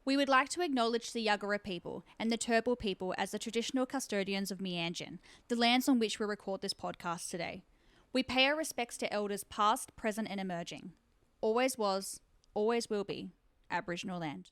We would like to acknowledge the Yuggera people and the Turrbal people as the traditional custodians of Meanjin, the lands on which we record this podcast today. We pay our respects to elders past, present and emerging. Always was, always will be, Aboriginal land.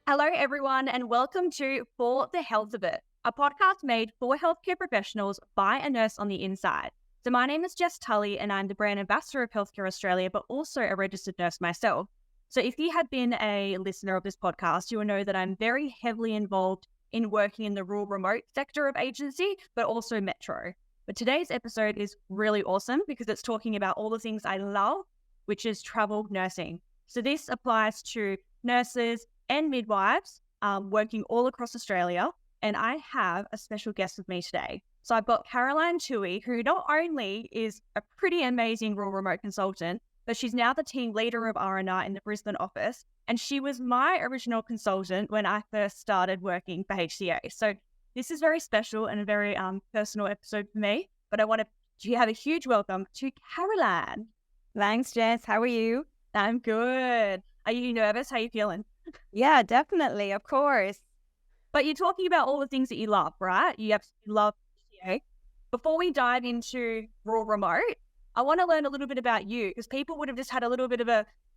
Hello, everyone, and welcome to For the Health of It, a podcast made for healthcare professionals by a nurse on the inside. So my name is Jess Tully, and I'm the Brand Ambassador of Healthcare Australia, but also a registered nurse myself. So if you had been a listener of this podcast, you will know that I'm very heavily involved in working in the rural remote sector of agency, but also metro. But today's episode is really awesome because it's talking about all the things I love, which is travel nursing. So this applies to nurses and midwives working all across Australia. And I have a special guest with me today. So I've got Caroline Tui, who not only is a pretty amazing rural remote consultant, but she's now the team leader of R&R in the Brisbane office. And she was my original consultant when I first started working for HCA. So this is very special and a very personal episode for me. But I want to have a huge welcome to Caroline. Thanks, Jess. How are you? I'm good. Are you nervous? How are you feeling? Yeah, definitely. Of course. But you're talking about all the things that you love, right? You absolutely love HCA. Before we dive into rural remote, I want to learn a little bit about you because people would have just had a little bit of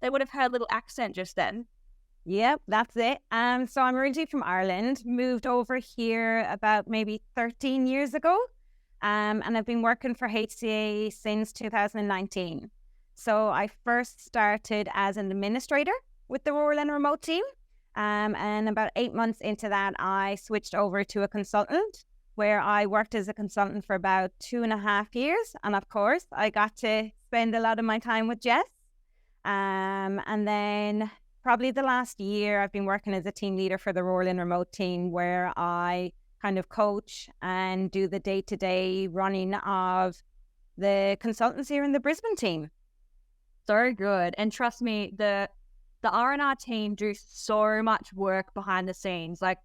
they would have heard a little accent just then. Yep, that's it. So I'm originally from Ireland, moved over here about maybe 13 years ago. And I've been working for HCA since 2019. So I first started as an administrator with the rural and remote team. And about 8 months into that, I switched over to a consultant where I worked as a consultant for about 2.5 years. And of course, I got to spend a lot of my time with Jess. And then probably the last year, I've been working as a team leader for the rural and remote team where I kind of coach and do the day-to-day running of the consultants here in the Brisbane team. So good. And trust me, the R&R team do so much work behind the scenes. Like,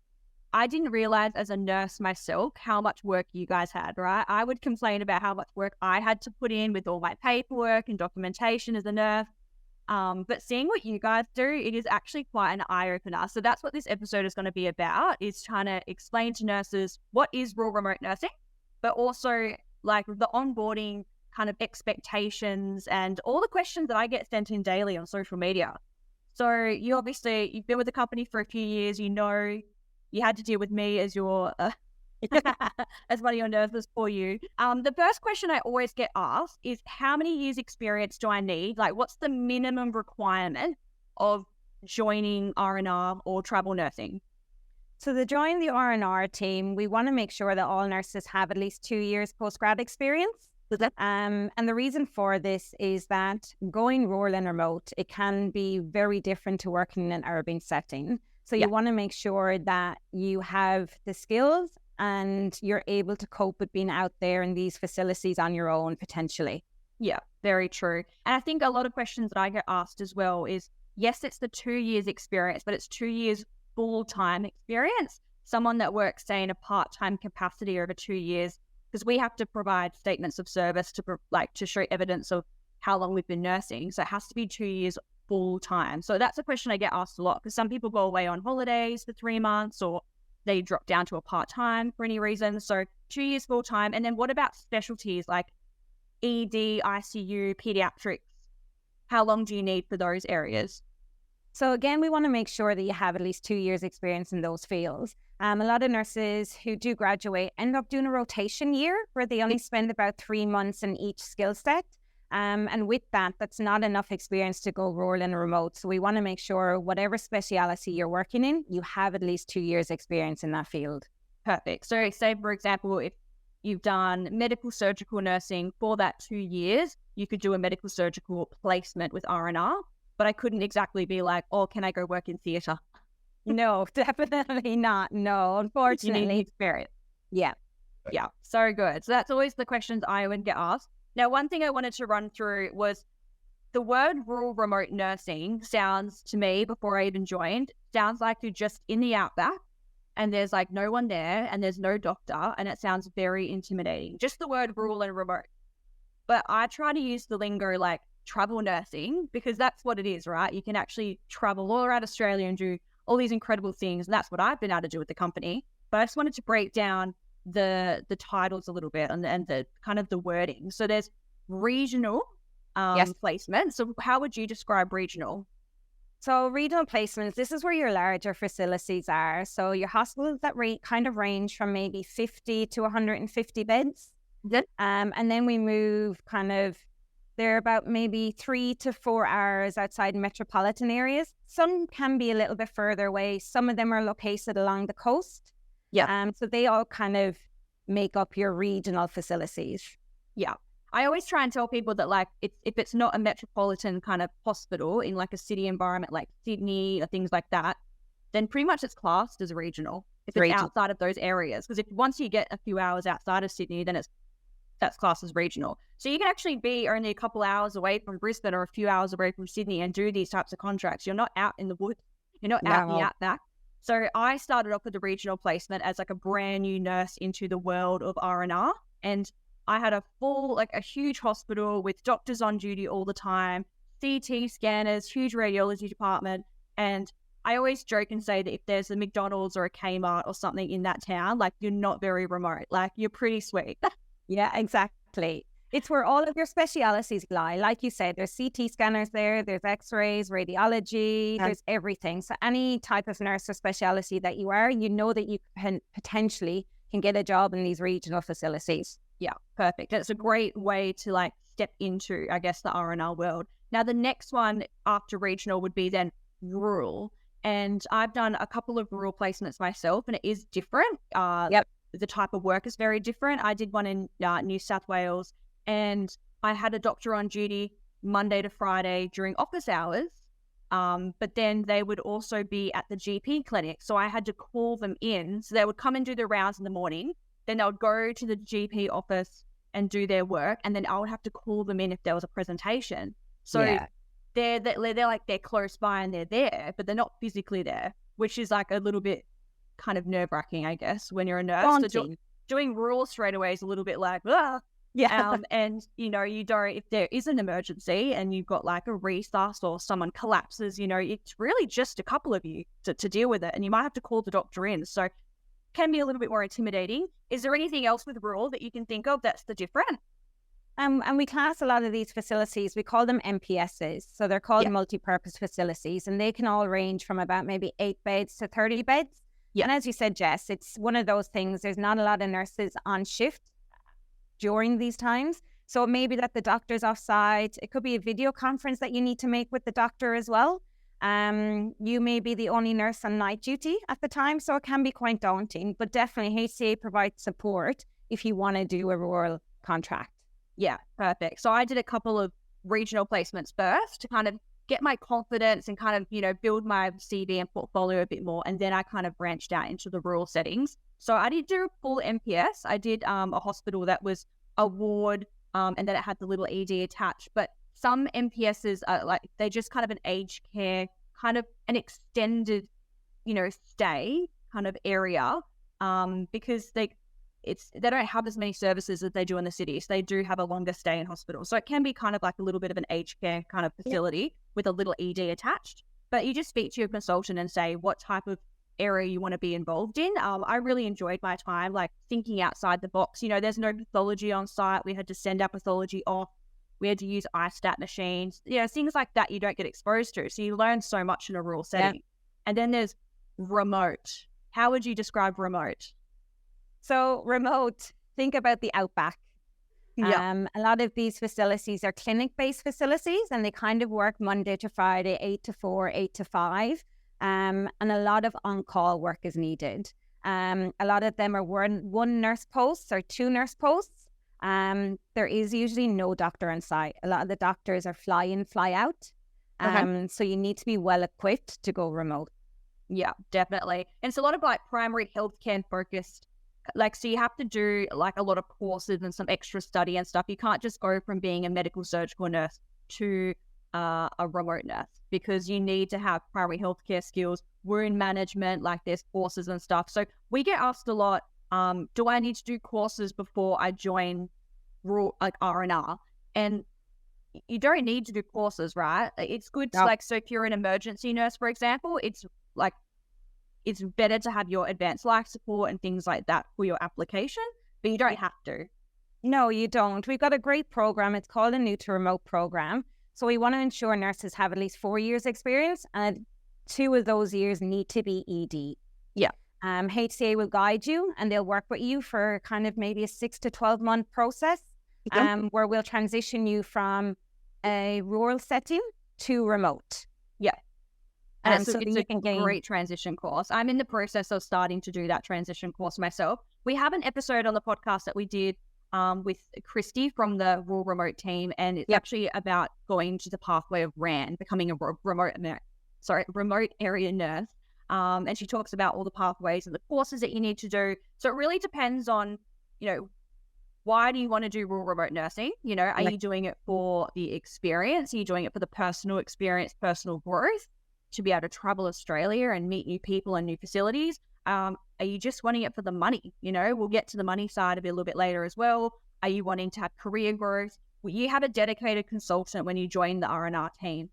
I didn't realize as a nurse myself how much work you guys had, right? I would complain about how much work I had to put in with all my paperwork and documentation as a nurse. But seeing what you guys do, it is actually quite an eye-opener. So that's what this episode is going to be about, is trying to explain to nurses what is rural remote nursing, but also like the onboarding kind of expectations and all the questions that I get sent in daily on social media. So you've been with the company for a few years. You know, you had to deal with me as your as one of your nurses for you. The first question I always get asked is, how many years experience do I need? Like, what's the minimum requirement of joining R&R or travel nursing? So to join the R&R team, we want to make sure that all nurses have at least 2 years postgrad experience. And the reason for this is that going rural and remote, it can be very different to working in an urban setting. So you want to make sure that you have the skills and you're able to cope with being out there in these facilities on your own potentially. Yeah, very true. And I think a lot of questions that I get asked as well is, yes, it's the 2 years experience, but it's 2 years full-time experience. Someone that works, say, in a part-time capacity over 2 years, because we have to provide statements of service to show evidence of how long we've been nursing. So it has to be 2 years full time. So that's a question I get asked a lot, because some people go away on holidays for 3 months or they drop down to a part-time for any reason. So 2 years full time. And then what about specialties like ED, ICU, pediatrics? How long do you need for those areas? So again, we want to make sure that you have at least 2 years experience in those fields. A lot of nurses who do graduate end up doing a rotation year where they only spend about 3 months in each skill set. And with that, that's not enough experience to go rural and remote. So we want to make sure whatever speciality you're working in, you have at least 2 years experience in that field. Perfect. So say, for example, if you've done medical surgical nursing for that 2 years, you could do a medical surgical placement with R&R. But I couldn't exactly be like, oh, can I go work in theatre? No, definitely not. No, unfortunately. You need experience. Yeah. Yeah, so good. So that's always the questions I would get asked. Now, one thing I wanted to run through was the word rural remote nursing sounds to me, before I even joined, sounds like you're just in the outback and there's like no one there and there's no doctor, and it sounds very intimidating. Just the word rural and remote. But I try to use the lingo like travel nursing, because that's what it is, right? You can actually travel all around Australia and do all these incredible things. And that's what I've been able to do with the company. But I just wanted to break down the titles a little bit and the kind of the wording. So there's regional placement. So how would you describe regional? So regional placements, this is where your larger facilities are. So your hospitals that kind of range from maybe 50 to 150 beds. Yep. And then we move they're about maybe 3 to 4 hours outside metropolitan areas. Some can be a little bit further away. Some of them are located along the coast. Yeah. So they all kind of make up your regional facilities. Yeah. I always try and tell people that, like, if it's not a metropolitan kind of hospital in like a city environment like Sydney or things like that, then pretty much it's classed as regional if it's outside of those areas. Because if once you get a few hours outside of Sydney, then that's classed as regional. So you can actually be only a couple hours away from Brisbane or a few hours away from Sydney and do these types of contracts. You're not out in the woods. You're not out in the outback. So I started off with the regional placement as like a brand new nurse into the world of R&R. And I had a huge hospital with doctors on duty all the time, CT scanners, huge radiology department. And I always joke and say that if there's a McDonald's or a Kmart or something in that town, like, you're not very remote. Like, you're pretty sweet. Yeah, exactly. It's where all of your specialities lie. Like you said, there's CT scanners there, there's x-rays, radiology, there's everything. So any type of nurse or speciality that you are, you know that you can potentially get a job in these regional facilities. Yeah, perfect. It's a great way to like step into, I guess, the R&R world. Now, the next one after regional would be then rural. And I've done a couple of rural placements myself, and it is different. The type of work is very different. I did one in New South Wales, and I had a doctor on duty Monday to Friday during office hours. But then they would also be at the GP clinic. So I had to call them in. So they would come and do their rounds in the morning. Then they would go to the GP office and do their work. And then I would have to call them in if there was a presentation. So they're close by and they're there, but they're not physically there, which is like a little bit kind of nerve-wracking, I guess, when you're a nurse. So doing rural straight away is a little bit like, and you don't, if there is an emergency and you've got like a resus or someone collapses, it's really just a couple of you to deal with it, and you might have to call the doctor in. So it can be a little bit more intimidating. Is there anything else with rural that you can think of that's the different? And we class a lot of these facilities, we call them MPSs. So they're called multi-purpose facilities, and they can all range from about maybe 8 beds to 30 beds. Yeah. And as you said, Jess, it's one of those things, there's not a lot of nurses on shift during these times. So it may be that the doctor's offsite. It could be a video conference that you need to make with the doctor as well. You may be the only nurse on night duty at the time, so it can be quite daunting. But definitely HCA provides support if you want to do a rural contract. Yeah, perfect. So I did a couple of regional placements first to kind of get my confidence and kind of, build my CV and portfolio a bit more. And then I kind of branched out into the rural settings. So I did do a full MPS. I did a hospital that was a ward and then it had the little ED attached. But some MPSs are like, they just kind of an aged care, kind of an extended, stay kind of area because they don't have as many services as they do in the city. So they do have a longer stay in hospital. So it can be kind of like a little bit of an aged care kind of facility with a little ED attached. But you just speak to your consultant and say what type of area you want to be involved in. I really enjoyed my time, like thinking outside the box. There's no pathology on site. We had to send our pathology off. We had to use iStat machines. Things like that you don't get exposed to. So you learn so much in a rural setting. Yeah. And then there's remote. How would you describe remote? So remote, think about the Outback. Yeah. A lot of these facilities are clinic-based facilities, and they kind of work Monday to Friday, 8 to 4, 8 to 5. And a lot of on-call work is needed. A lot of them are one nurse posts or 2 nurse posts. There is usually no doctor on site. A lot of the doctors are fly in, fly out. So you need to be well equipped to go remote. Yeah, definitely. And it's a lot of like primary healthcare focused. So you have to do like a lot of courses and some extra study and stuff. You can't just go from being a medical surgical nurse to a remote nurse because you need to have primary healthcare skills, wound management, like there's courses and stuff. So we get asked a lot, do I need to do courses before I join like R&R? And you don't need to do courses, right? It's good to so if you're an emergency nurse, for example, it's better to have your advanced life support and things like that for your application, but you don't have to. No, you don't. We've got a great program. It's called a New to Remote program. So we want to ensure nurses have at least 4 years experience, and 2 of those years need to be ED. Yeah. HCA will guide you and they'll work with you for kind of maybe a 6 to 12 month process, where we'll transition you from a rural setting to remote. Yeah. And so it's a great transition course. I'm in the process of starting to do that transition course myself. We have an episode on the podcast that we did with Christy from the rural remote team, and it's actually about going to the pathway of RAN, becoming a remote area nurse. And she talks about all the pathways and the courses that you need to do. So it really depends on, why do you want to do rural remote nursing? Are you doing it for the experience? Are you doing it for the personal experience, personal growth, to be able to travel Australia and meet new people and new facilities? Are you just wanting it for the money? We'll get to the money side of it a little bit later as well. Are you wanting to have career growth? Well, you have a dedicated consultant when you join the R&R team,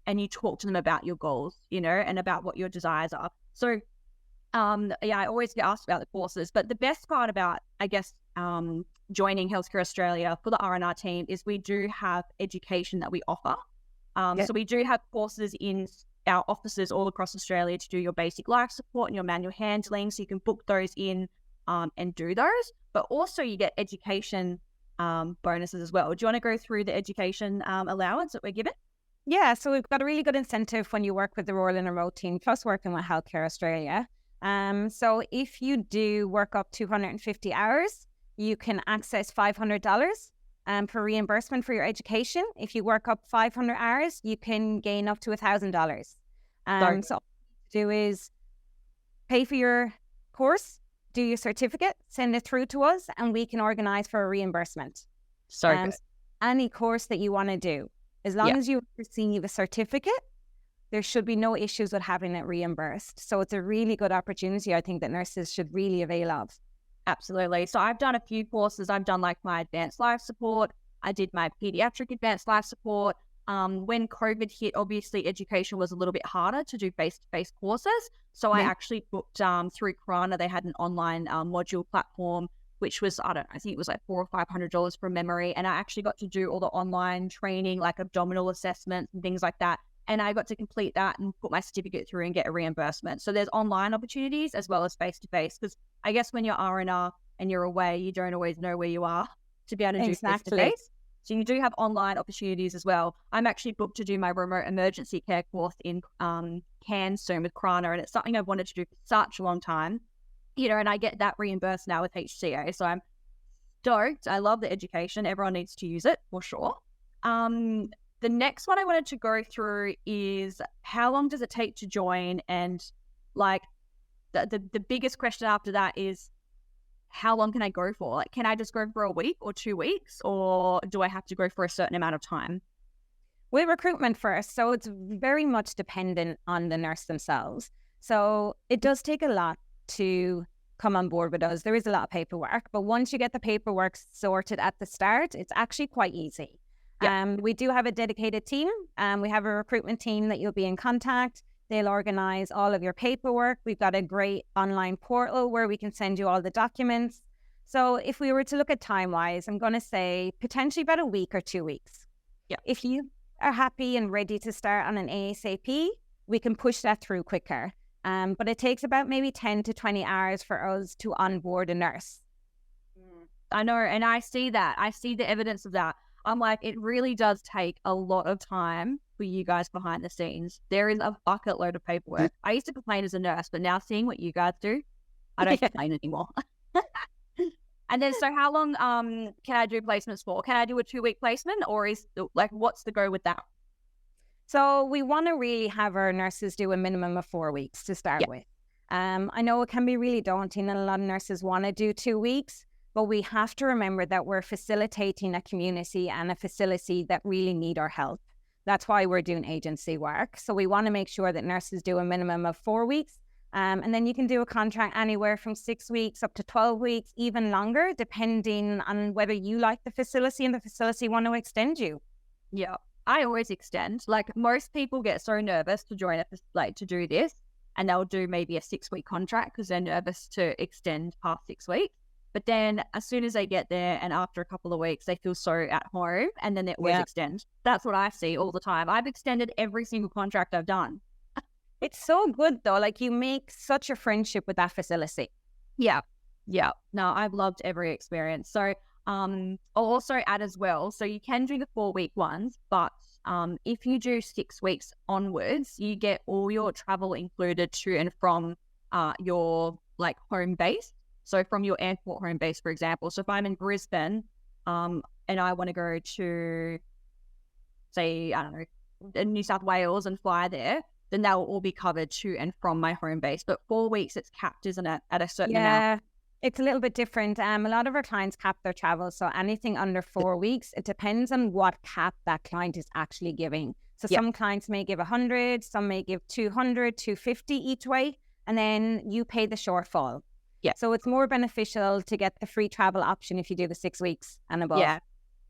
and you talk to them about your goals, and about what your desires are. So, I always get asked about the courses, but the best part about, I guess, joining Healthcare Australia for the R&R team is we do have education that we offer. So we do have courses in our offices all across Australia to do your basic life support and your manual handling. So you can book those in and do those, but also you get education bonuses as well. Do you want to go through the education allowance that we're given? Yeah, so we've got a really good incentive when you work with the rural and remote team, plus working with Healthcare Australia. So if you do work up 250 hours, you can access $500 for reimbursement for your education. If you work up 500 hours, you can gain up to $1,000. So all you do is pay for your course, do your certificate, send it through to us, and we can organize for a reimbursement. So any course that you want to do, as long as you receive a certificate, there should be no issues with having it reimbursed. So it's a really good opportunity, I think, that nurses should really avail of. Absolutely. So I've done a few courses. I've done like my advanced life support. I did my pediatric advanced life support. When COVID hit, obviously education was a little bit harder to do face-to-face courses. So I actually booked through Krana. They had an online module platform, which was, I think it was like $400 or $500 from memory. And I actually got to do all the online training, like abdominal assessments and things like that. And I got to complete that and put my certificate through and get a reimbursement. So there's online opportunities as well as face-to-face, because I guess when you're R&R and you're away, you don't always know where you are to be able to do face-to-face. So you do have online opportunities as well. I'm actually booked to do my remote emergency care course in Cairns soon with Krana, and it's something I've wanted to do for such a long time, and I get that reimbursed now with HCA. So I'm stoked. I love the education. Everyone needs to use it for sure. The next one I wanted to go through is how long does it take to join? And like the biggest question after that is, how long can I go for? Like, can I just go for a week or 2 weeks, or do I have to go for a certain amount of time? With recruitment first, so it's very much dependent on the nurse themselves. So it does take a lot to come on board with us. There is a lot of paperwork, but once you get the paperwork sorted at the start, it's actually quite easy. We do have a dedicated team. We have a recruitment team that you'll be in contact. They'll organize all of your paperwork. We've got a great online portal where we can send you all the documents. So if we were to look at time-wise, I'm going to say potentially about a week or 2 weeks. Yeah. If you are happy and ready to start on an ASAP, we can push that through quicker. But it takes about maybe 10 to 20 hours for us to onboard a nurse. I know, and I see that. I see the evidence of that. I'm like, it really does take a lot of time for you guys behind the scenes. There is a bucket load of paperwork. I used to complain as a nurse, but now seeing what you guys do, I don't complain anymore. And then, so how long can I do placements for? Can I do a 2-week placement, or what's the go with that? So we want to really have our nurses do a minimum of 4 weeks to start with. I know it can be really daunting, and a lot of nurses want to do 2 weeks, but we have to remember that we're facilitating a community and a facility that really need our help. That's why we're doing agency work. So we want to make sure that nurses do a minimum of 4 weeks. And then you can do a contract anywhere from 6 weeks up to 12 weeks, even longer, depending on whether you like the facility and the facility want to extend you. Yeah, I always extend. Like most people get so nervous to join to do this, and they'll do maybe a 6-week contract because they're nervous to extend past 6 weeks. But then as soon as they get there and after a couple of weeks, they feel so at home and then they always extend. That's what I see all the time. I've extended every single contract I've done. It's so good though. Like you make such a friendship with that facility. Yeah. Yeah. No, I've loved every experience. So I'll also add as well. So you can do the 4-week ones, but if you do 6 weeks onwards, you get all your travel included to and from your like home base. So from your airport home base, for example. So if I'm in Brisbane and I want to go to, say, I don't know, New South Wales and fly there, then that will all be covered to and from my home base. But 4 weeks, it's capped, isn't it, at a certain amount? Yeah, it's a little bit different. A lot of our clients cap their travel. So anything under 4 weeks, it depends on what cap that client is actually giving. So some clients may give 100, some may give 200, 250 each way, and then you pay the shortfall. Yeah. So it's more beneficial to get the free travel option if you do the 6 weeks and above. Yeah.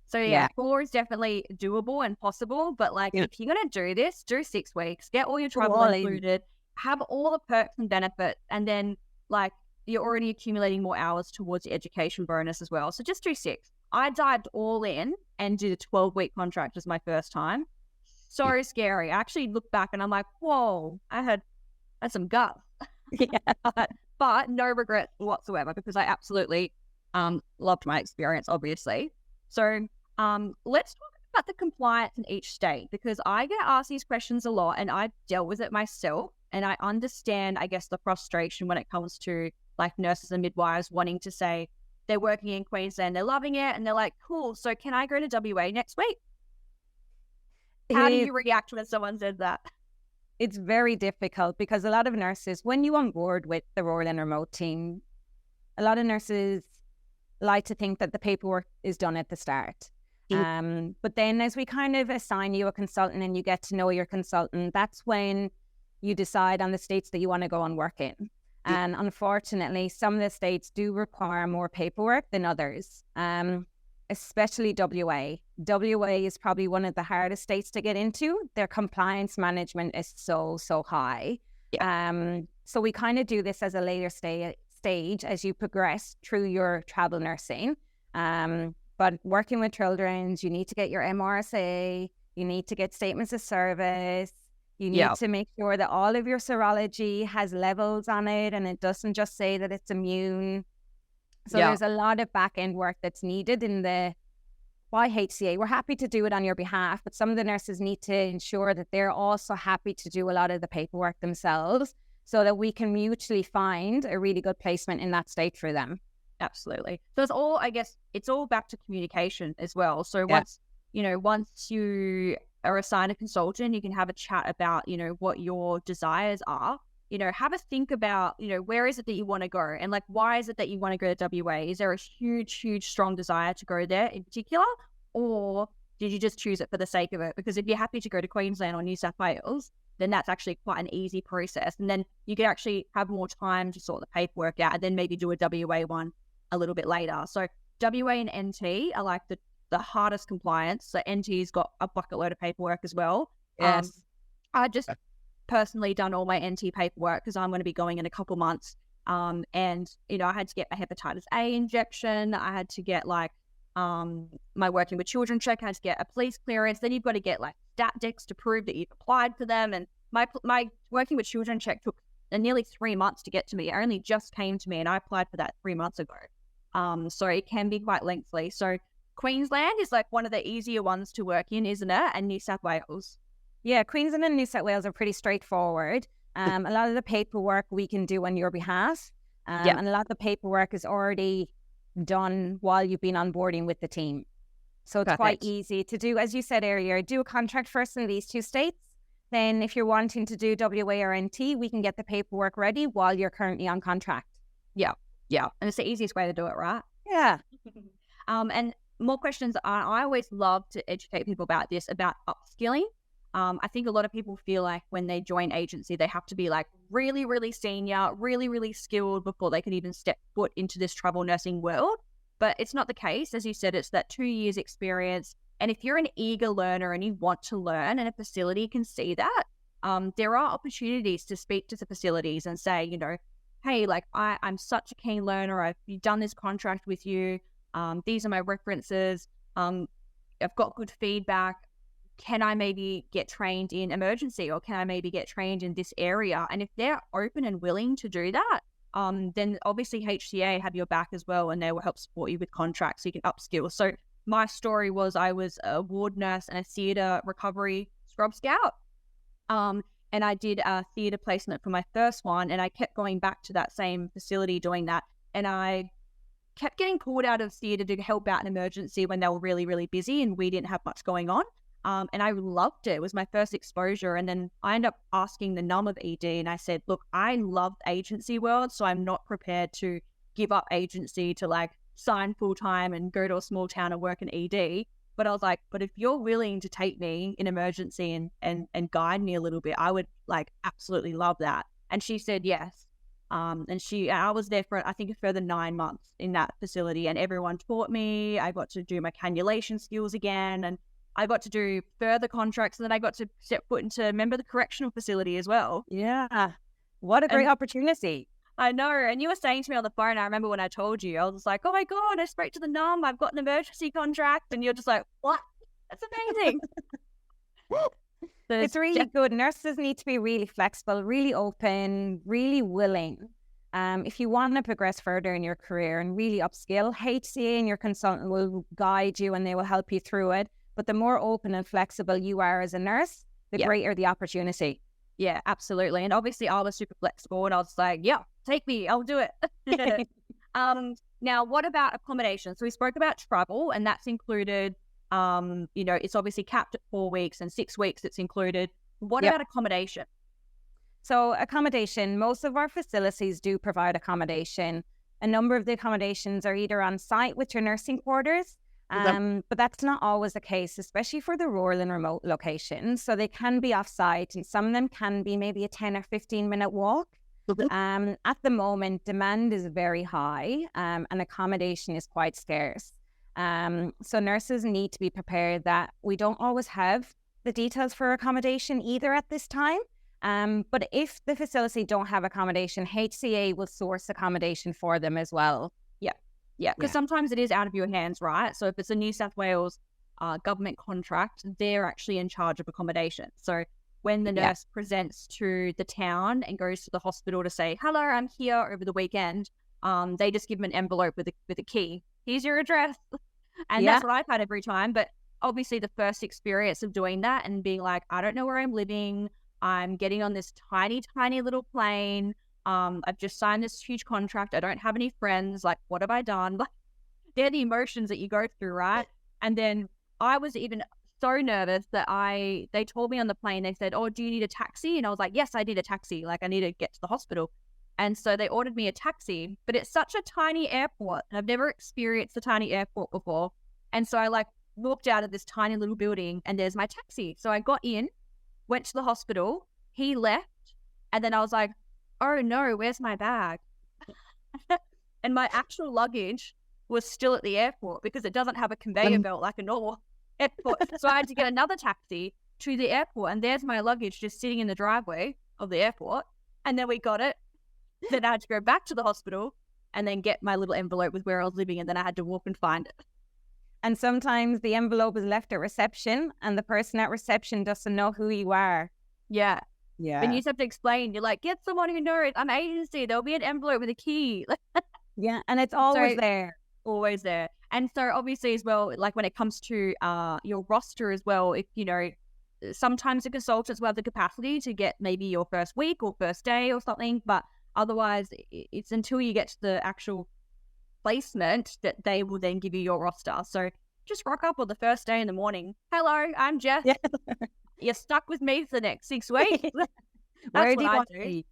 So 4 is definitely doable and possible, but like if you're going to do this, do 6 weeks, get all your travel included, have all the perks and benefits, and then like you're already accumulating more hours towards the education bonus as well. So just do 6. I dived all in and did a 12-week contract as my first time. So scary. I actually look back and I'm like, whoa, I had some guts. But no regrets whatsoever because I absolutely loved my experience, obviously. So let's talk about the compliance in each state because I get asked these questions a lot and I've dealt with it myself and I understand, I guess, the frustration when it comes to like nurses and midwives wanting to say they're working in Queensland, they're loving it and they're like, cool, so can I go to WA next week? How do you react when someone says that? It's very difficult because a lot of nurses, when you on board with the Rural and Remote team, a lot of nurses like to think that the paperwork is done at the start. But then as we kind of assign you a consultant and you get to know your consultant, that's when you decide on the states that you want to go and work in. And unfortunately, some of the states do require more paperwork than others, especially WA. WA is probably one of the hardest states to get into. Their compliance management is so high. So we kind of do this as a later stage as you progress through your travel nursing. But working with children, you need to get your MRSA, you need to get statements of service, you need to make sure that all of your serology has levels on it and it doesn't just say that it's immune. So there's a lot of back-end work that's needed in the by HCA. We're happy to do it on your behalf, but some of the nurses need to ensure that they're also happy to do a lot of the paperwork themselves so that we can mutually find a really good placement in that state for them. Absolutely. So it's all, I guess, it's all back to communication as well. So once you are assigned a consultant, you can have a chat about, what your desires are. Have a think about, where is it that you want to go? And like, why is it that you want to go to WA? Is there a huge, strong desire to go there in particular? Or did you just choose it for the sake of it? Because if you're happy to go to Queensland or New South Wales, then that's actually quite an easy process. And then you can actually have more time to sort the paperwork out and then maybe do a WA one a little bit later. So WA and NT are like the hardest compliance. So NT's got a bucket load of paperwork as well. Yes. I just personally done all my NT paperwork because I'm going to be going in a couple months. And, I had to get a hepatitis A injection. I had to get like my working with children check. I had to get a police clearance. Then you've got to get like stat decks to prove that you've applied for them. And my working with children check took nearly 3 months to get to me. It only just came to me and I applied for that 3 months ago. So it can be quite lengthy. So Queensland is like one of the easier ones to work in, isn't it? And New South Wales. Yeah, Queensland and New South Wales are pretty straightforward. A lot of the paperwork we can do on your behalf. And a lot of the paperwork is already done while you've been onboarding with the team. So it's quite easy to do. As you said earlier, do a contract first in these 2 states. Then if you're wanting to do WA or NT, we can get the paperwork ready while you're currently on contract. Yeah. And it's the easiest way to do it, right? Yeah. And more questions. I always love to educate people about this, about upskilling. I think a lot of people feel like when they join agency, they have to be like really, really senior, really, really skilled before they can even step foot into this travel nursing world. But it's not the case. As you said, it's that 2 years experience. And if you're an eager learner and you want to learn and a facility can see that, there are opportunities to speak to the facilities and say, hey, like I'm such a keen learner. I've done this contract with you. These are my references. I've got good feedback. Can I maybe get trained in emergency, or can I maybe get trained in this area? And if they're open and willing to do that, then obviously HCA have your back as well, and they will help support you with contracts so you can upskill. So my story was I was a ward nurse and a theatre recovery scrub scout. And I did a theatre placement for my first one, and I kept going back to that same facility doing that. And I kept getting pulled out of theatre to help out an emergency when they were really, really busy and we didn't have much going on. And I loved it. It was my first exposure. And then I ended up asking the NUM of ED, and I said, look, I love agency world, so I'm not prepared to give up agency to like sign full time and go to a small town and work in ED. But I was like, but if you're willing to take me in emergency and guide me a little bit, I would like absolutely love that. And she said yes. And I was there for, I think, a further 9 months in that facility, and everyone taught me. I got to do my cannulation skills again, and I got to do further contracts, and then I got to step foot into the correctional facility as well. Yeah. What a great opportunity. I know. And you were saying to me on the phone, I remember when I told you, I was like, oh my God, I spoke to the NUM. I've got an emergency contract. And you're just like, what? That's amazing. It's really good. Nurses need to be really flexible, really open, really willing. If you want to progress further in your career and really upskill, HCA and your consultant will guide you and they will help you through it. But the more open and flexible you are as a nurse, the greater the opportunity. Yeah, absolutely. And obviously I was super flexible, and I was like, yeah, take me, I'll do it. Now, what about accommodation? So we spoke about travel, and that's included, it's obviously capped at 4 weeks, and 6 weeks it's included. What about accommodation? So accommodation, most of our facilities do provide accommodation. A number of the accommodations are either on site with your nursing quarters, but that's not always the case, especially for the rural and remote locations. So they can be off-site, and some of them can be maybe a 10 or 15-minute walk. At the moment, demand is very high, and accommodation is quite scarce. So nurses need to be prepared that we don't always have the details for accommodation either at this time. But if the facility don't have accommodation, HCA will source accommodation for them as well. Yeah, because sometimes it is out of your hands, right? So if it's a New South Wales government contract, they're actually in charge of accommodation. So when the nurse presents to the town and goes to the hospital to say, hello, I'm here over the weekend, they just give them an envelope with a key. Here's your address. And that's what I've had every time. But obviously the first experience of doing that and being like, I don't know where I'm living. I'm getting on this tiny, tiny little plane. I've just signed this huge contract. I don't have any friends. Like, what have I done? Like, they're the emotions that you go through, right? And then I was even so nervous that they told me on the plane, they said, oh, do you need a taxi? And I was like, yes, I need a taxi. Like, I need to get to the hospital. And so they ordered me a taxi, but it's such a tiny airport. I've never experienced a tiny airport before. And so I like walked out of this tiny little building and there's my taxi. So I got in, went to the hospital, he left. And then I was like, oh no, where's my bag? And my actual luggage was still at the airport because it doesn't have a conveyor belt like a normal airport. So I had to get another taxi to the airport, and there's my luggage just sitting in the driveway of the airport. And then we got it. Then I had to go back to the hospital and then get my little envelope with where I was living, and then I had to walk and find it. And sometimes the envelope is left at reception and the person at reception doesn't know who you are. Yeah. Yeah. And you just have to explain. You're like, get someone who knows. I'm agency. There'll be an envelope with a key. Yeah. And it's always there. Always there. And so obviously as well, like when it comes to your roster as well, if, sometimes the consultants will have the capacity to get maybe your first week or first day or something, but otherwise it's until you get to the actual placement that they will then give you your roster. So just rock up on the first day in the morning. Hello, I'm Jess. Yeah. You're stuck with me for the next 6 weeks. Where do you want to be?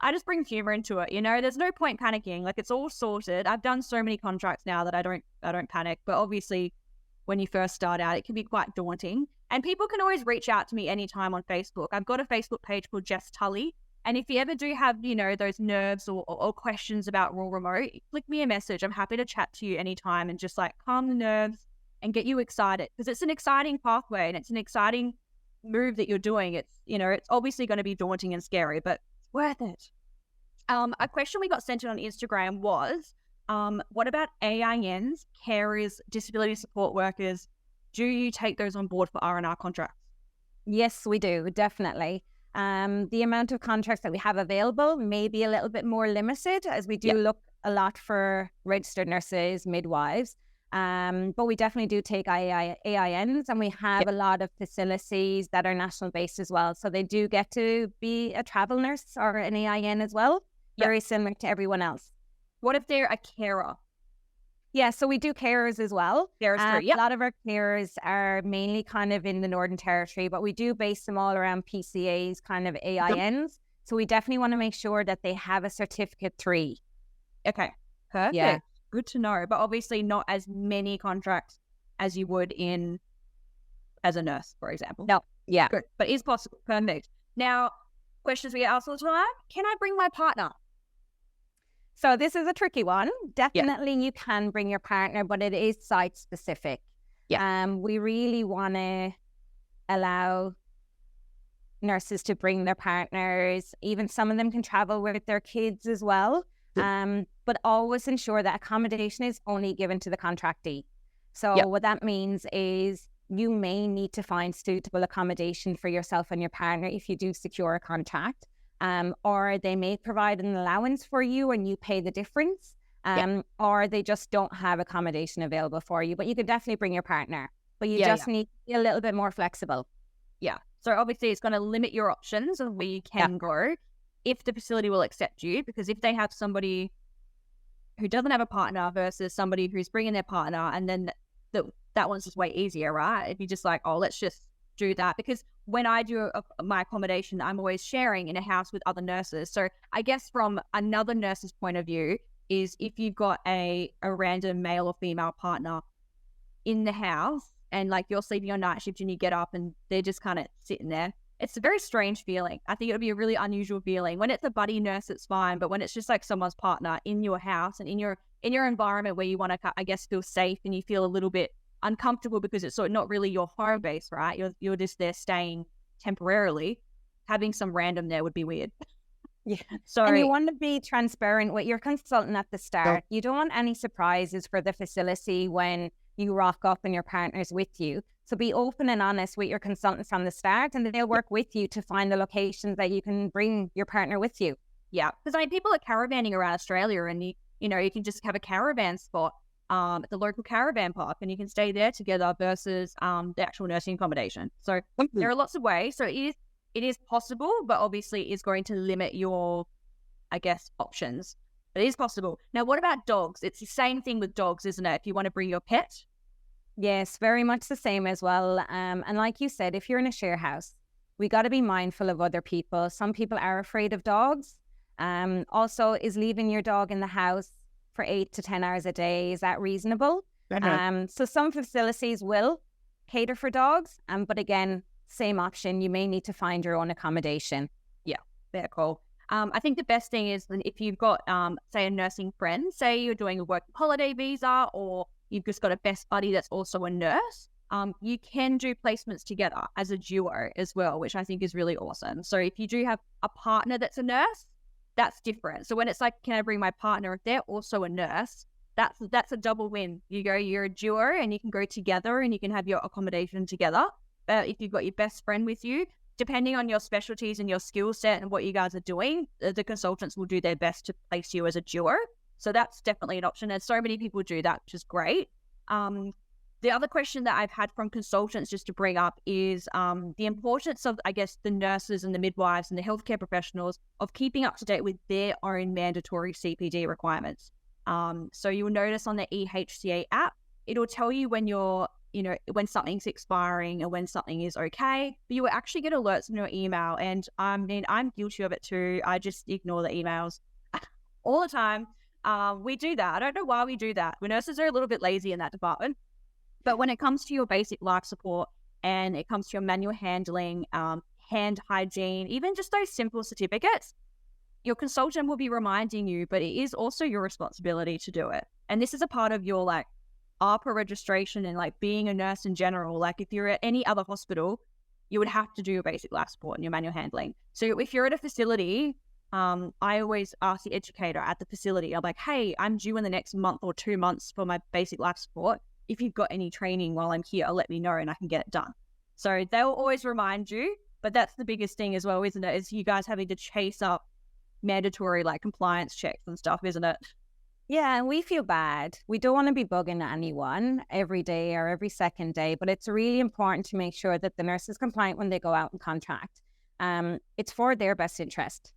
I just bring humor into it. There's no point panicking. Like, it's all sorted. I've done so many contracts now that I don't panic. But obviously, when you first start out, it can be quite daunting. And people can always reach out to me anytime on Facebook. I've got a Facebook page called Jess Tully. And if you ever do have, those nerves or questions about Raw Remote, flick me a message. I'm happy to chat to you anytime and just like calm the nerves and get you excited, because it's an exciting pathway and it's an exciting move that you're doing. It's, it's obviously going to be daunting and scary, but it's worth it. A question we got sent in on Instagram was, what about AINs, carers, disability support workers? Do you take those on board for R&R contracts? Yes, we do, definitely. The amount of contracts that we have available may be a little bit more limited, as we do look a lot for registered nurses, midwives. But we definitely do take AINs, and we have a lot of facilities that are national based as well. So they do get to be a travel nurse or an AIN as well, very similar to everyone else. What if they're a carer? Yeah, so we do carers as well. Carers too, A lot of our carers are mainly kind of in the Northern Territory, but we do base them all around PCAs, kind of AINs. So we definitely want to make sure that they have a Certificate 3. Okay, perfect. Yeah. Good to know. But obviously not as many contracts as you would as a nurse, for example. No, yeah. Good, but it's possible. Perfect. Now, questions we get asked all the time. Can I bring my partner? So this is a tricky one. Definitely you can bring your partner, but it is site specific. Yeah. We really want to allow nurses to bring their partners. Even some of them can travel with their kids as well. But always ensure that accommodation is only given to the contractee. So what that means is you may need to find suitable accommodation for yourself and your partner if you do secure a contract. Or they may provide an allowance for you and you pay the difference, or they just don't have accommodation available for you. But you can definitely bring your partner, but you just need to be a little bit more flexible. Yeah. So obviously it's going to limit your options of where you can go if the facility will accept you, because if they have somebody who doesn't have a partner versus somebody who's bringing their partner, and then that one's just way easier, right? If you're just like, oh, let's just do that, because when I do my accommodation, I'm always sharing in a house with other nurses. So I guess from another nurse's point of view is if you've got a random male or female partner in the house and like you're sleeping on night shift and you get up and they're just kind of sitting there, it's a very strange feeling. I think it would be a really unusual feeling. When it's a buddy nurse, it's fine. But when it's just like someone's partner in your house and in your environment where you want to, I guess, feel safe and you feel a little bit uncomfortable because it's sort of not really your home base, right? You're just there staying temporarily. Having some random there would be weird. Yeah. So and you want to be transparent with your consultant at the start. You don't want any surprises for the facility when you rock up and your partner's with you. So be open and honest with your consultants from the start, and they'll work with you to find the locations that you can bring your partner with you. Yeah, because I mean, people are caravanning around Australia, and you can just have a caravan spot at the local caravan park, and you can stay there together versus the actual nursing accommodation. So there are lots of ways. So it is possible, but obviously it is going to limit your, I guess, options. But it is possible. Now, what about dogs? It's the same thing with dogs, isn't it? If you want to bring your pet. Yes, very much the same as well. And like you said, if you're in a share house, we got to be mindful of other people. Some people are afraid of dogs. Also, is leaving your dog in the house for 8 to 10 hours a day, is that reasonable? So some facilities will cater for dogs, but again, same option. You may need to find your own accommodation. Yeah, very cool. I think the best thing is if you've got, say, a nursing friend, say you're doing a work holiday visa, or you've just got a best buddy that's also a nurse, you can do placements together as a duo as well, which I think is really awesome. So if you do have a partner that's a nurse, that's different. So when it's like, can I bring my partner? If they're also a nurse, that's a double win. You're a duo and you can go together and you can have your accommodation together. But if you've got your best friend with you, depending on your specialties and your skill set and what you guys are doing, the consultants will do their best to place you as a duo. So that's definitely an option. And so many people do that, which is great. The other question that I've had from consultants just to bring up is the importance of, I guess, the nurses and the midwives and the healthcare professionals of keeping up to date with their own mandatory CPD requirements. So you'll notice on the EHCA app, it'll tell you when when something's expiring and when something is okay, but you will actually get alerts in your email. And I mean, I'm guilty of it too. I just ignore the emails all the time. We do that. I don't know why we do that. We nurses are a little bit lazy in that department. But when it comes to your basic life support and it comes to your manual handling, hand hygiene, even just those simple certificates, your consultant will be reminding you, but it is also your responsibility to do it. And this is a part of your like ARPA registration and like being a nurse in general. Like if you're at any other hospital, you would have to do your basic life support and your manual handling. So if you're at a facility, I always ask the educator at the facility, I'm like, hey, I'm due in the next month or 2 months for my basic life support. If you've got any training while I'm here, let me know and I can get it done. So they'll always remind you, but that's the biggest thing as well, isn't it? Is you guys having to chase up mandatory like compliance checks and stuff, isn't it? Yeah, and we feel bad. We don't want to be bugging anyone every day or every second day, but it's really important to make sure that the nurse is compliant when they go out and contract. It's for their best interest,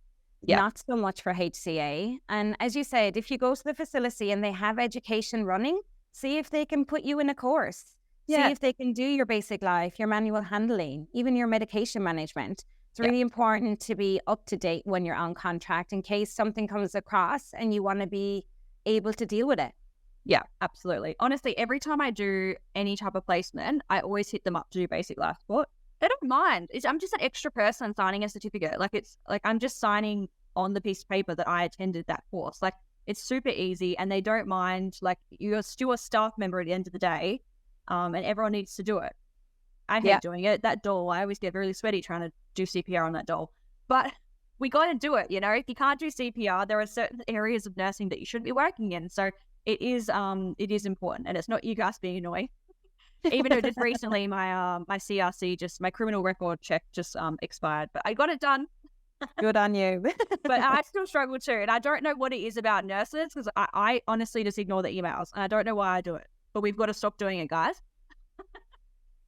not so much for HCA. And as you said, if you go to the facility and they have education running, see if they can put you in a course. See if they can do your basic life, your manual handling, even your medication management. It's really important to be up to date when you're on contract in case something comes across and you want to be able to deal with it. Yeah, absolutely. Honestly, every time I do any type of placement, I always hit them up to do basic life support. They don't mind. I'm just an extra person signing a certificate. Like it's like I'm just signing on the piece of paper that I attended that course. Like it's super easy and they don't mind. Like you're still a staff member at the end of the day, and everyone needs to do it. I hate doing it. That doll, I always get really sweaty trying to do CPR on that doll. But we got to do it, you know. If you can't do CPR, there are certain areas of nursing that you shouldn't be working in. So it is important, and it's not you guys being annoying. Even though just recently my my CRC, just my criminal record check just expired, but I got it done. Good on you. But I still struggle too, and I don't know what it is about nurses because I honestly just ignore the emails, and I don't know why I do it. But we've got to stop doing it, guys.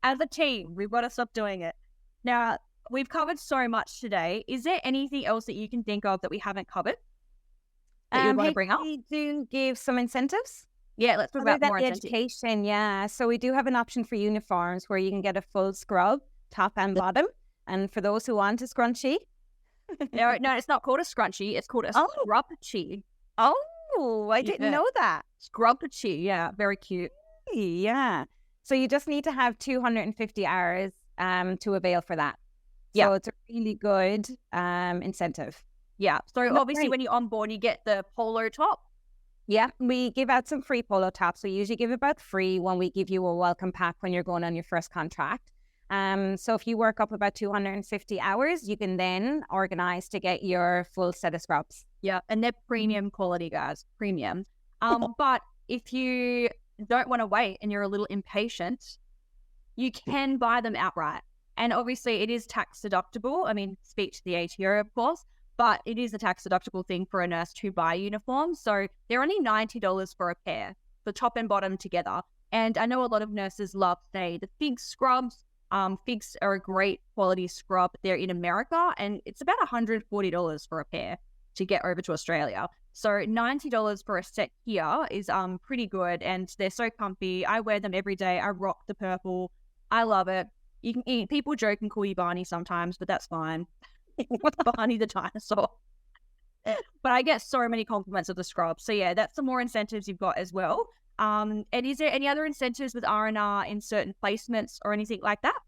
As a team, we've got to stop doing it. Now, we've covered so much today. Is there anything else that you can think of that we haven't covered that you want to bring up? We do give some incentives. Yeah, let's talk about more incentives. Education, yeah. So we do have an option for uniforms where you can get a full scrub, top and bottom. And for those who want a scrunchie. No, it's not called a scrunchie. It's called a scrub-chie. Oh, I didn't know that. Scrub-chie, yeah. Very cute. Yeah. So you just need to have 250 hours to avail for that. So it's a really good incentive. Yeah. So obviously when you're on board, you get the polo top. Yeah. We give out some free polo tops. We usually give about 3 when we give you a welcome pack when you're going on your first contract. So if you work up about 250 hours, you can then organize to get your full set of scrubs. Yeah. And they're premium quality, guys. Premium. But if you don't want to wait and you're a little impatient, you can buy them outright. And obviously it is tax deductible. I mean, speak to the ATO, of course, but it is a tax deductible thing for a nurse to buy uniforms. So they're only $90 for a pair, for top and bottom together. And I know a lot of nurses love, say, the FIG scrubs. FIGs are a great quality scrub. They're in America and it's about $140 for a pair to get over to Australia. So $90 for a set here is pretty good, and they're so comfy. I wear them every day. I rock the purple. I love it. You can eat. People joke and call you Barney sometimes, but that's fine. Barney the dinosaur. But I get so many compliments of the scrub. So yeah, that's some more incentives you've got as well. And is there any other incentives with R&R in certain placements or anything like that?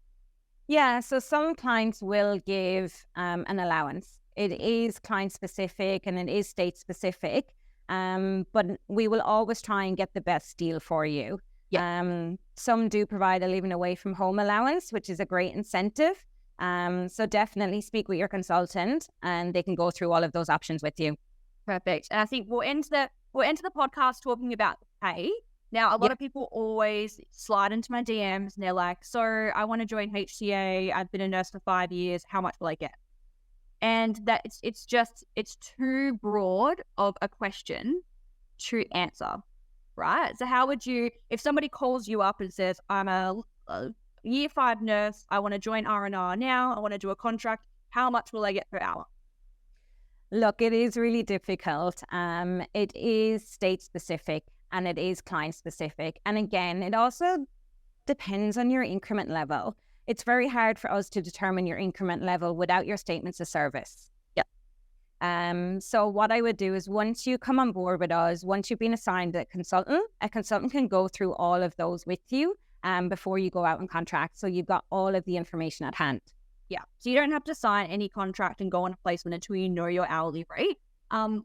Yeah, so some clients will give an allowance. It is client specific and it is state specific, but we will always try and get the best deal for you. Yeah. Some do provide a living away from home allowance, which is a great incentive. So definitely speak with your consultant and they can go through all of those options with you. Perfect. And I think we'll end the podcast talking about pay. Now, a lot of people always slide into my DMs and they're like, so I want to join HCA. I've been a nurse for 5 years. How much will I get? And that it's too broad of a question to answer, right? So how would you, if somebody calls you up and says, I'm a year 5 nurse, I want to join R&R now, I want to do a contract, how much will I get per hour? Look, it is really difficult. It is state specific and it is client specific. And again, it also depends on your increment level. It's very hard for us to determine your increment level without your statements of service. Yeah. So what I would do is once you come on board with us, once you've been assigned a consultant can go through all of those with you before you go out and contract. So you've got all of the information at hand. Yeah. So you don't have to sign any contract and go on a placement until you know your hourly rate.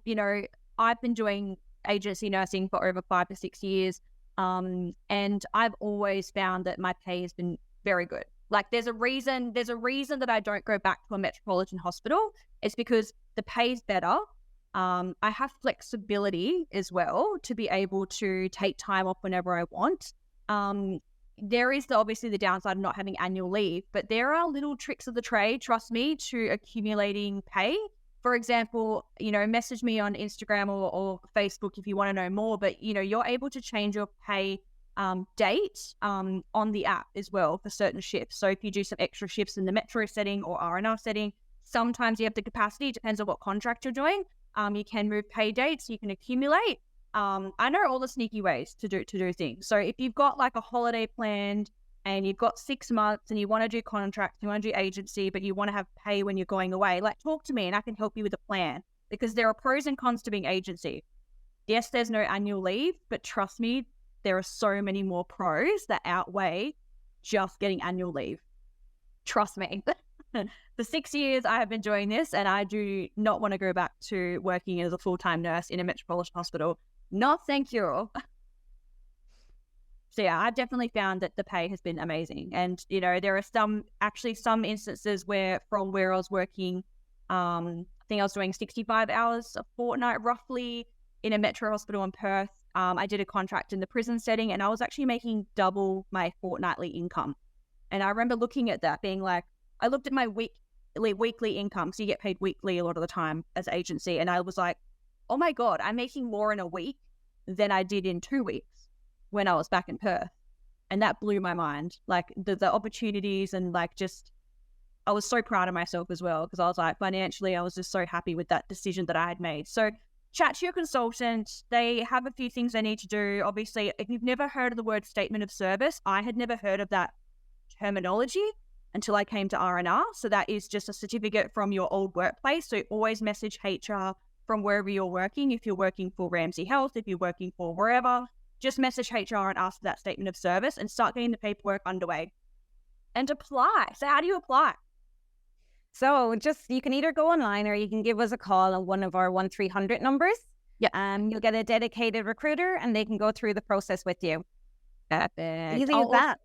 You know, I've been doing agency nursing for over 5 to 6 years. And I've always found that my pay has been very good. Like there's a reason that I don't go back to a metropolitan hospital. It's because the pay's better. I have flexibility as well to be able to take time off whenever I want. There is obviously the downside of not having annual leave, but there are little tricks of the trade, trust me, to accumulating pay. For example, you know, message me on Instagram or Facebook if you want to know more, but you know, you're able to change your pay date on the app as well for certain shifts. So if you do some extra shifts in the metro setting or R&R setting, sometimes you have the capacity, it depends on what contract you're doing. You can move pay dates, you can accumulate. I know all the sneaky ways to do things. So if you've got like a holiday planned and you've got 6 months and you want to do contracts, you want to do agency, but you want to have pay when you're going away, like talk to me and I can help you with a plan, because there are pros and cons to being agency. Yes, there's no annual leave, but trust me, there are so many more pros that outweigh just getting annual leave. Trust me. For 6 years, I have been doing this and I do not want to go back to working as a full-time nurse in a metropolitan hospital. No, thank you. So yeah, I've definitely found that the pay has been amazing. And, you know, there are some instances where from where I was working, I think I was doing 65 hours a fortnight roughly in a metro hospital in Perth. I did a contract in the prison setting and I was actually making double my fortnightly income. And I remember looking at that being like, I looked at my weekly income. So you get paid weekly a lot of the time as agency. And I was like, oh my God, I'm making more in a week than I did in 2 weeks when I was back in Perth. And that blew my mind. Like the opportunities and like just, I was so proud of myself as well, because I was like, financially, I was just so happy with that decision that I had made. So chat to your consultant. They have a few things they need to do. Obviously, if you've never heard of the word statement of service, I had never heard of that terminology until I came to R&R. So that is just a certificate from your old workplace. So always message HR from wherever you're working. If you're working for Ramsay Health, if you're working for wherever, just message HR and ask for that statement of service and start getting the paperwork underway and apply. So how do you apply? So you can either go online or you can give us a call on one of our 1300 numbers. Yeah. You'll get a dedicated recruiter and they can go through the process with you. Perfect. Easy as that.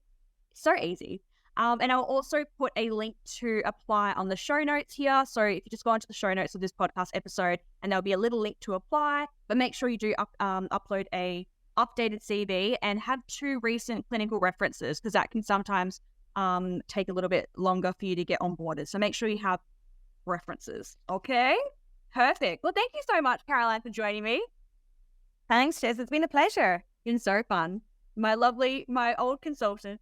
So easy. And I'll also put a link to apply on the show notes here. So if you just go onto the show notes of this podcast episode, and there'll be a little link to apply, but make sure you do upload a updated CV and have 2 recent clinical references, because that can sometimes take a little bit longer for you to get onboarded. So make sure you have references. Okay, perfect. Well, thank you so much, Caroline, for joining me. Thanks, Jess. It's been a pleasure. Been so fun. My old consultant.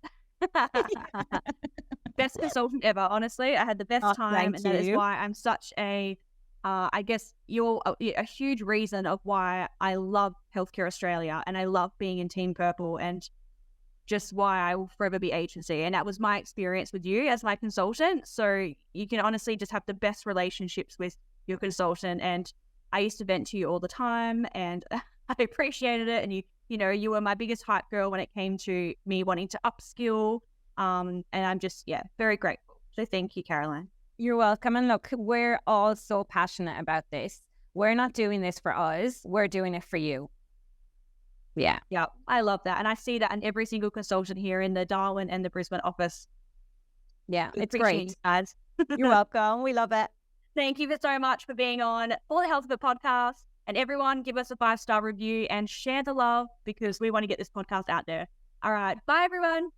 Best consultant ever, honestly. I had the best time, and that is why I'm such a I guess you're a huge reason of why I love Healthcare Australia and I love being in Team Purple, and just why I will forever be agency. And that was my experience with you as my consultant. So you can honestly just have the best relationships with your consultant, and I used to vent to you all the time and I appreciated it. And you were my biggest hype girl when it came to me wanting to upskill. And I'm just, very grateful. So thank you, Caroline. You're welcome. And look, we're all so passionate about this. We're not doing this for us. We're doing it for you. Yeah. Yeah. I love that. And I see that in every single consultant here in the Darwin and the Brisbane office. Yeah. It's great. You guys. You're welcome. We love it. Thank you so much for being on For the Health of It podcast. And everyone, give us a 5-star review and share the love, because we want to get this podcast out there. All right. Bye, everyone.